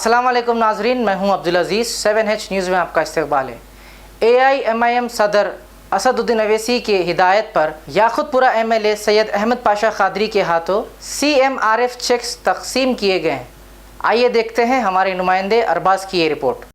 अस्सलाम वालेकुम नाजरीन, मैं हूं अब्दुल अजीज़। 7H न्यूज़ में आपका इस्तकबाल है। AIMIM सदर असदुद्दीन अवैसी के हिदायत पर याकुतपुरा MLA सैयद अहमद पाशा खादरी के हाथों CMRF चेक्स तकसीम किए गए हैं। आइए देखते हैं हमारे नुमाइंदे अरबाज की ये रिपोर्ट।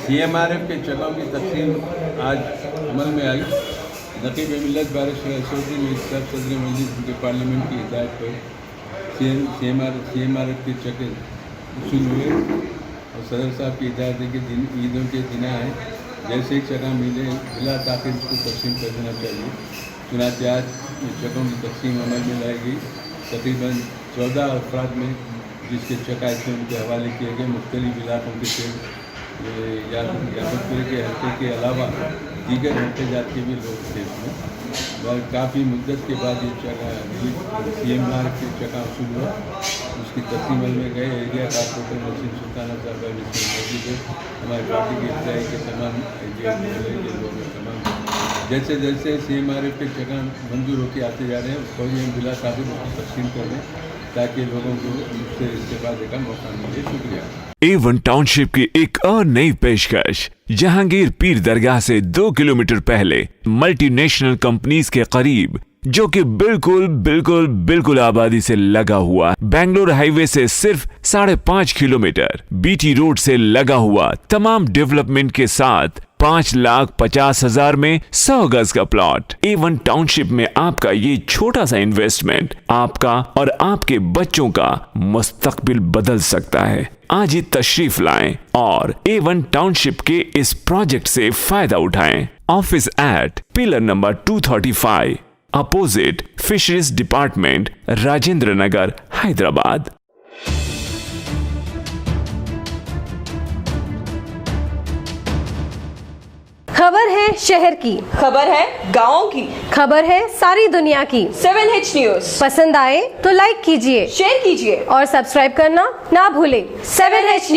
CMRF के चेकों की तकसीम आज अमल में आई। नकीब मिल्लत बारिश असदुद्दीन सदर मजलिस के पार्लियामेंट की हिदायत पर CMRF के चेक वसूल हुए और सदर साहब की हिदायत है कि ईदों के दिन आए जैसे ही चेक मिले बिला ताख़ीर उसको तकसीम कर देना चाहिए। चुनांचे आज चेकों की तकसीम अमल में लाई गई। तकरीबन 14 अफराद में जिसके चेक आए थे उनके हवाले किए गए। मुख्तलिफ इलाकों के थे, याकुतपुर के हल्के के अलावा दीगर हल्के जात के भी लोग थे इसमें। काफ़ी मुद्दत के बाद ये CMRF के चका वसूल हुआ। उसकी तकसीम में गए। एरिया कारपोरेटर नसीम सुल्ताना साहब इसमें मौजूद है। हमारी पार्टी के इब्तदाई के तमाम के लोग तमाम जैसे जैसे CMRF के चका मंजूर होकर आते जा रहे हैं उसको हम बिला ताक़ीर उसकी तकसीम कर दें ताकि लोगों को उससे इस्तेफादे का मौका मिले। शुक्रिया। A1 टाउनशिप की एक और नई पेशकश। जहांगीर पीर दरगाह से 2 किलोमीटर पहले मल्टीनेशनल कंपनीज के करीब, जो कि बिल्कुल आबादी से लगा हुआ, बेंगलोर हाईवे से सिर्फ 5.5 किलोमीटर, BT रोड से लगा हुआ, तमाम डेवलपमेंट के साथ 5,50,000 में 100 गज का प्लॉट। A1 टाउनशिप में आपका ये छोटा सा इन्वेस्टमेंट आपका और आपके बच्चों का मुस्तकबिल बदल सकता है। आज ही तशरीफ लाएं और A1 टाउनशिप के इस प्रोजेक्ट से फायदा उठाएं। Office at pillar number 235 opposite fisheries department, Rajendra Nagar, Hyderabad. खबर है शहर की, खबर है गाँव की, खबर है सारी दुनिया की। 7H न्यूज़ पसंद आए तो लाइक कीजिए, शेयर कीजिए और सब्सक्राइब करना ना भूलें। 7H news.